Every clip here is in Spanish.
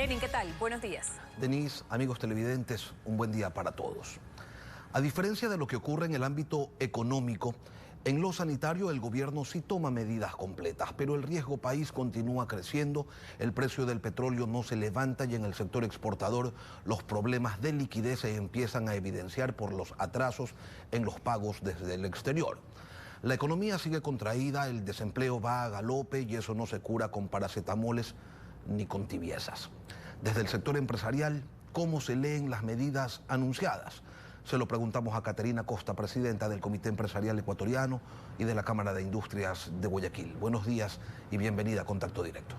Lenin, ¿qué tal? Buenos días. Denise, amigos televidentes, un buen día para todos. A diferencia de lo que ocurre en el ámbito económico, en lo sanitario el gobierno sí toma medidas completas, pero el riesgo país continúa creciendo, el precio del petróleo no se levanta y en el sector exportador los problemas de liquidez se empiezan a evidenciar por los atrasos en los pagos desde el exterior. La economía sigue contraída, el desempleo va a galope y eso no se cura con paracetamoles ni con tibiezas. Desde el sector empresarial, ¿cómo se leen las medidas anunciadas? Se lo preguntamos a Caterina Costa, presidenta del Comité Empresarial Ecuatoriano y de la Cámara de Industrias de Guayaquil. Buenos días y bienvenida a Contacto Directo.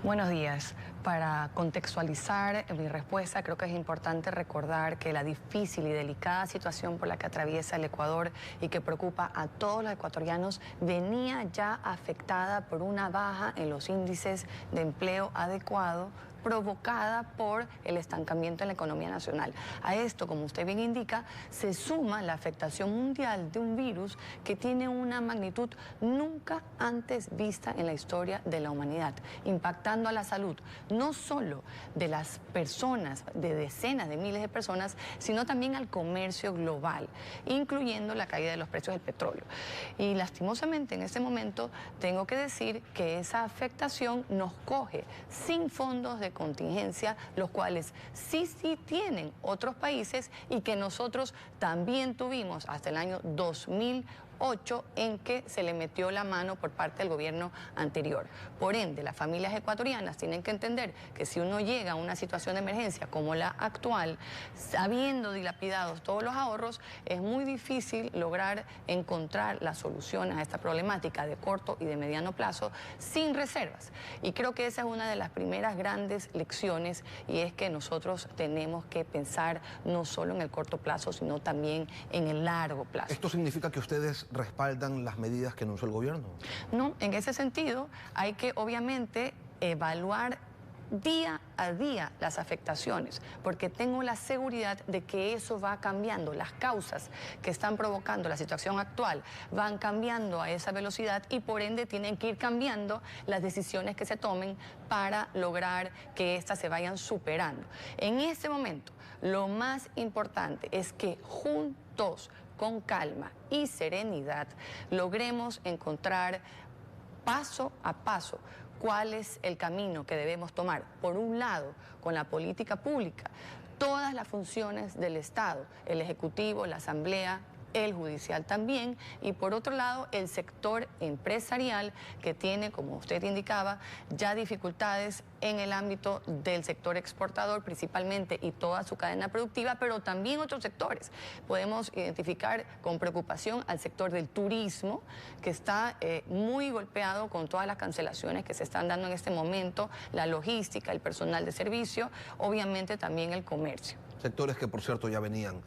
Buenos días. Para contextualizar mi respuesta, creo que es importante recordar que la difícil y delicada situación por la que atraviesa el Ecuador y que preocupa a todos los ecuatorianos venía ya afectada por una baja en los índices de empleo adecuado provocada por el estancamiento en la economía nacional. A esto, como usted bien indica, se suma la afectación mundial de un virus que tiene una magnitud nunca antes vista en la historia de la humanidad, impactando a la salud, no solo de las personas, de decenas de miles de personas, sino también al comercio global, incluyendo la caída de los precios del petróleo. Y lastimosamente en este momento tengo que decir que esa afectación nos coge sin fondos de contingencia, los cuales sí tienen otros países y que nosotros también tuvimos hasta el año 2008 en que se le metió la mano por parte del gobierno anterior. Por ende, las familias ecuatorianas tienen que entender que si uno llega a una situación de emergencia como la actual, habiendo dilapidados todos los ahorros, es muy difícil lograr encontrar la solución a esta problemática de corto y de mediano plazo sin reservas. Y creo que esa es una de las primeras grandes lecciones, y es que nosotros tenemos que pensar no solo en el corto plazo, sino también en el largo plazo. ¿Esto significa que ustedes respaldan las medidas que anunció el gobierno? No, en ese sentido hay que obviamente evaluar día a día las afectaciones, porque tengo la seguridad de que eso va cambiando, las causas que están provocando la situación actual van cambiando a esa velocidad y por ende tienen que ir cambiando las decisiones que se tomen para lograr que éstas se vayan superando. En este momento, lo más importante es que juntos, con calma y serenidad, logremos encontrar paso a paso cuál es el camino que debemos tomar. Por un lado, con la política pública, todas las funciones del Estado, el Ejecutivo, la Asamblea, el judicial también, y por otro lado el sector empresarial que tiene, como usted indicaba, ya dificultades en el ámbito del sector exportador principalmente y toda su cadena productiva, pero también otros sectores. Podemos identificar con preocupación al sector del turismo, que está muy golpeado con todas las cancelaciones que se están dando en este momento, la logística, el personal de servicio, obviamente también el comercio. Sectores que, por cierto, ya venían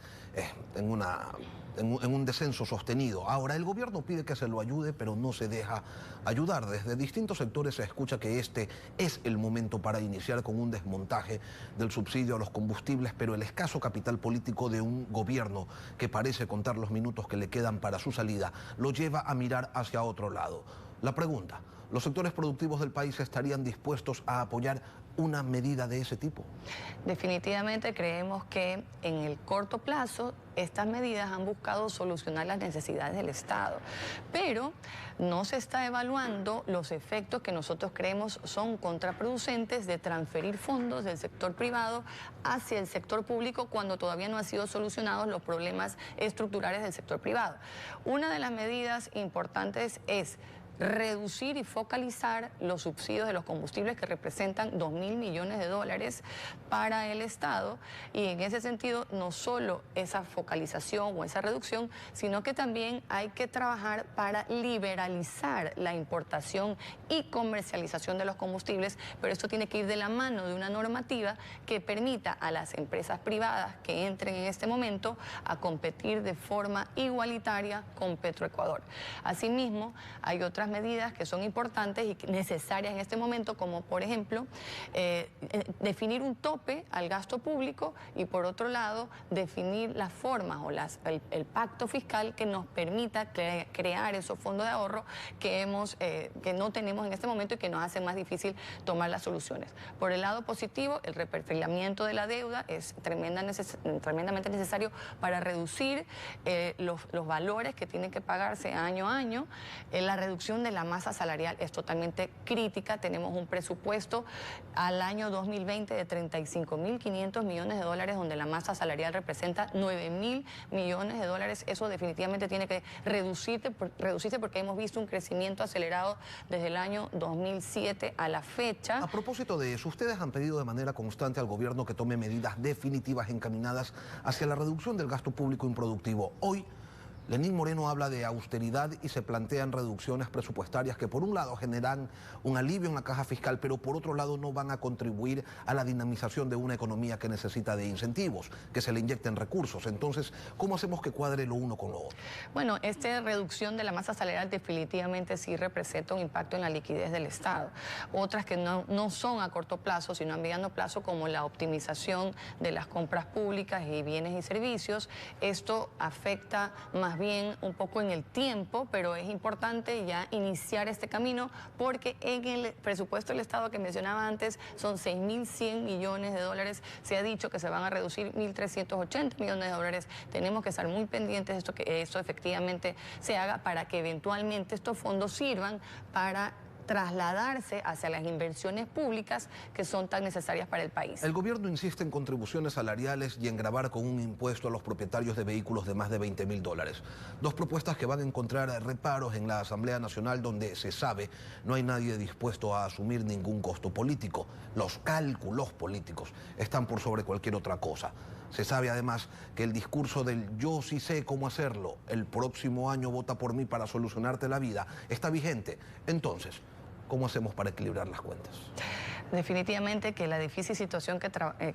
en un descenso sostenido. Ahora, el gobierno pide que se lo ayude, pero no se deja ayudar. Desde distintos sectores se escucha que este es el momento para iniciar con un desmontaje del subsidio a los combustibles, pero el escaso capital político de un gobierno que parece contar los minutos que le quedan para su salida lo lleva a mirar hacia otro lado. La pregunta, ¿los sectores productivos del país estarían dispuestos a apoyar una medida de ese tipo? Definitivamente creemos que en el corto plazo estas medidas han buscado solucionar las necesidades del Estado, pero no se está evaluando los efectos que nosotros creemos son contraproducentes de transferir fondos del sector privado hacia el sector público cuando todavía no han sido solucionados los problemas estructurales del sector privado. Una de las medidas importantes es reducir y focalizar los subsidios de los combustibles que representan 2.000 millones de dólares para el Estado, y en ese sentido no solo esa focalización o esa reducción, sino que también hay que trabajar para liberalizar la importación y comercialización de los combustibles, pero esto tiene que ir de la mano de una normativa que permita a las empresas privadas que entren en este momento a competir de forma igualitaria con Petroecuador. Asimismo, hay otra otras medidas que son importantes y necesarias en este momento, como por ejemplo, definir un tope al gasto público y por otro lado, definir las formas o el pacto fiscal que nos permita crear esos fondos de ahorro que no tenemos en este momento y que nos hace más difícil tomar las soluciones. Por el lado positivo, el reperfilamiento de la deuda es tremendamente necesario para reducir los valores que tienen que pagarse año a año. La reducción de la masa salarial es totalmente crítica. Tenemos un presupuesto al año 2020 de 35.500 millones de dólares, donde la masa salarial representa 9.000 millones de dólares. Eso definitivamente tiene que reducirse porque hemos visto un crecimiento acelerado desde el año 2007 a la fecha. A propósito de eso, ustedes han pedido de manera constante al gobierno que tome medidas definitivas encaminadas hacia la reducción del gasto público improductivo. Hoy, Lenín Moreno habla de austeridad y se plantean reducciones presupuestarias que por un lado generan un alivio en la caja fiscal, pero por otro lado no van a contribuir a la dinamización de una economía que necesita de incentivos, que se le inyecten recursos. Entonces, ¿cómo hacemos que cuadre lo uno con lo otro? Bueno, esta reducción de la masa salarial definitivamente sí representa un impacto en la liquidez del Estado. Otras que no son a corto plazo, sino a mediano plazo, como la optimización de las compras públicas y bienes y servicios. Esto afecta más bien un poco en el tiempo, pero es importante ya iniciar este camino porque en el presupuesto del Estado que mencionaba antes son 6.100 millones de dólares. Se ha dicho que se van a reducir 1.380 millones de dólares. Tenemos que estar muy pendientes de que esto efectivamente se haga para que eventualmente estos fondos sirvan para trasladarse hacia las inversiones públicas que son tan necesarias para el país. El gobierno insiste en contribuciones salariales y en gravar con un impuesto a los propietarios de vehículos de más de 20.000 dólares. Dos propuestas que van a encontrar reparos en la Asamblea Nacional, donde se sabe no hay nadie dispuesto a asumir ningún costo político. Los cálculos políticos están por sobre cualquier otra cosa. Se sabe además que el discurso del yo sí sé cómo hacerlo, el próximo año vota por mí para solucionarte la vida, está vigente. Entonces, ¿cómo hacemos para equilibrar las cuentas? Definitivamente que la difícil situación que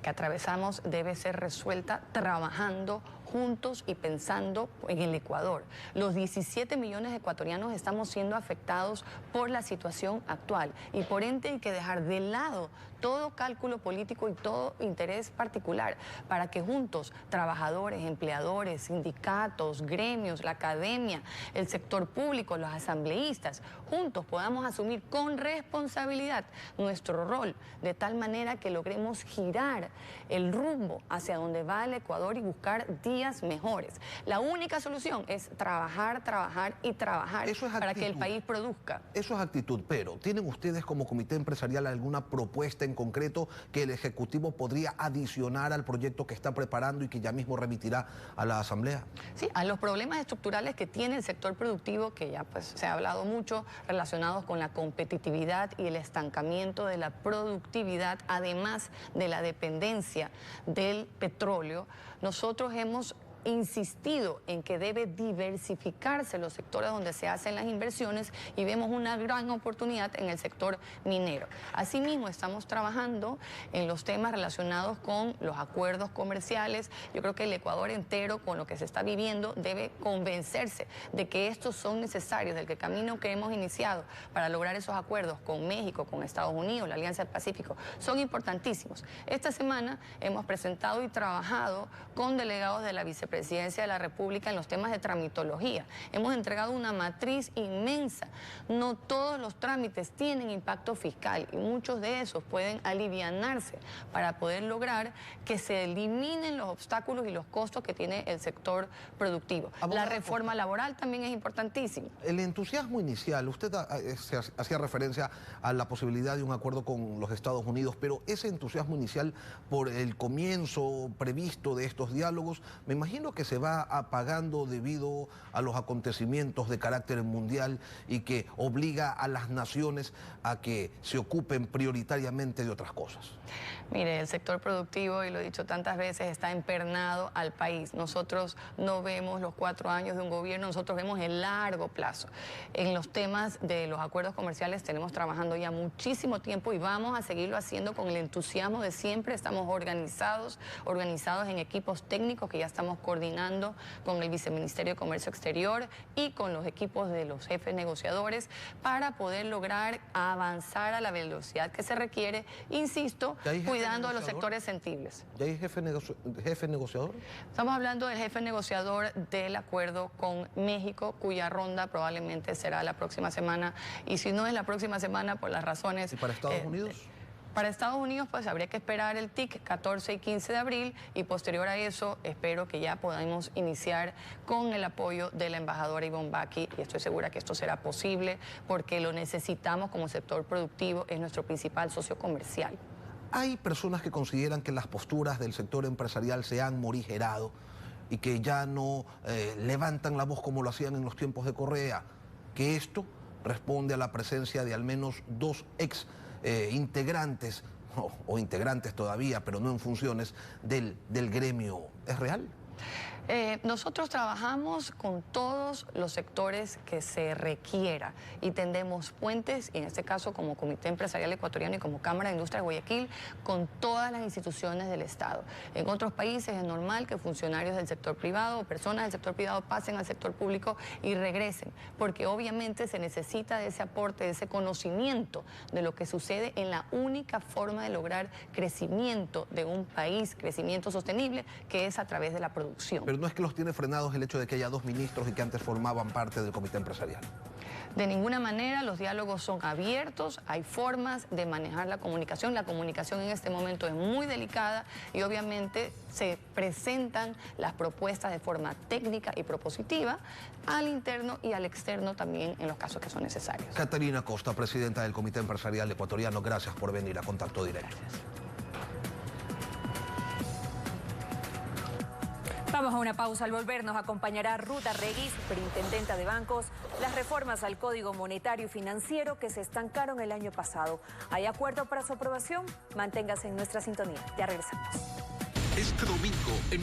atravesamos debe ser resuelta trabajando juntos y pensando en el Ecuador. Los 17 millones de ecuatorianos estamos siendo afectados por la situación actual y por ende hay que dejar de lado todo cálculo político y todo interés particular para que juntos, trabajadores, empleadores, sindicatos, gremios, la academia, el sector público, los asambleístas, juntos podamos asumir con responsabilidad nuestro rol, de tal manera que logremos girar el rumbo hacia donde va el Ecuador y buscar días mejores. La única solución es trabajar, trabajar y trabajar para que el país produzca. Eso es actitud, pero ¿tienen ustedes como comité empresarial alguna propuesta en concreto que el Ejecutivo podría adicionar al proyecto que está preparando y que ya mismo remitirá a la Asamblea? Sí, a los problemas estructurales que tiene el sector productivo, que ya pues se ha hablado mucho, relacionados con la competitividad y el estancamiento de la productividad, además de la dependencia del petróleo. Nosotros hemos insistido en que debe diversificarse los sectores donde se hacen las inversiones y vemos una gran oportunidad en el sector minero. Asimismo, estamos trabajando en los temas relacionados con los acuerdos comerciales. Yo creo que el Ecuador entero, con lo que se está viviendo, debe convencerse de que estos son necesarios, del que camino que hemos iniciado para lograr esos acuerdos con México, con Estados Unidos, la Alianza del Pacífico, son importantísimos. Esta semana hemos presentado y trabajado con delegados de la Vicepresidencia de la República en los temas de tramitología. Hemos entregado una matriz inmensa. No todos los trámites tienen impacto fiscal y muchos de esos pueden alivianarse para poder lograr que se eliminen los obstáculos y los costos que tiene el sector productivo. La reforma laboral también es importantísima. El entusiasmo inicial, usted hacía referencia a la posibilidad de un acuerdo con los Estados Unidos, pero ese entusiasmo inicial por el comienzo previsto de estos diálogos, me imagino que se va apagando debido a los acontecimientos de carácter mundial y que obliga a las naciones a que se ocupen prioritariamente de otras cosas. Mire, el sector productivo, y lo he dicho tantas veces, está empernado al país. Nosotros no vemos los 4 años de un gobierno, nosotros vemos el largo plazo. En los temas de los acuerdos comerciales tenemos trabajando ya muchísimo tiempo y vamos a seguirlo haciendo con el entusiasmo de siempre. Estamos organizados en equipos técnicos que ya estamos coordinando con el Viceministerio de Comercio Exterior y con los equipos de los jefes negociadores para poder lograr avanzar a la velocidad que se requiere, insisto, cuidando a los sectores sensibles. ¿Ya hay jefe negociador? Estamos hablando del jefe negociador del acuerdo con México, cuya ronda probablemente será la próxima semana, y si no es la próxima semana por las razones... ¿Y para Estados Unidos? Para Estados Unidos, pues habría que esperar el TIC 14 y 15 de abril y posterior a eso espero que ya podamos iniciar con el apoyo de la embajadora Ivonne Bacchi, y estoy segura que esto será posible porque lo necesitamos como sector productivo, es nuestro principal socio comercial. Hay personas que consideran que las posturas del sector empresarial se han morigerado y que ya no levantan la voz como lo hacían en los tiempos de Correa, que esto responde a la presencia de al menos dos integrantes, o integrantes todavía, pero no en funciones, del gremio. ¿Es real? Nosotros trabajamos con todos los sectores que se requiera y tendemos puentes, y en este caso como Comité Empresarial Ecuatoriano y como Cámara de Industria de Guayaquil, con todas las instituciones del Estado. En otros países es normal que funcionarios del sector privado o personas del sector privado pasen al sector público y regresen, porque obviamente se necesita de ese aporte, de ese conocimiento de lo que sucede en la única forma de lograr crecimiento de un país, crecimiento sostenible, que es a través de la producción. Pero no es que los tiene frenados el hecho de que haya dos ministros y que antes formaban parte del comité empresarial. De ninguna manera, los diálogos son abiertos, hay formas de manejar la comunicación en este momento es muy delicada y obviamente se presentan las propuestas de forma técnica y propositiva al interno y al externo también en los casos que son necesarios. Catarina Costa, presidenta del Comité Empresarial Ecuatoriano, gracias por venir a Contacto Directo. Gracias. Vamos a una pausa. Al volver nos acompañará Ruth Arregui, superintendenta de bancos, las reformas al Código Monetario y Financiero que se estancaron el año pasado. ¿Hay acuerdo para su aprobación? Manténgase en nuestra sintonía. Ya regresamos. Este domingo en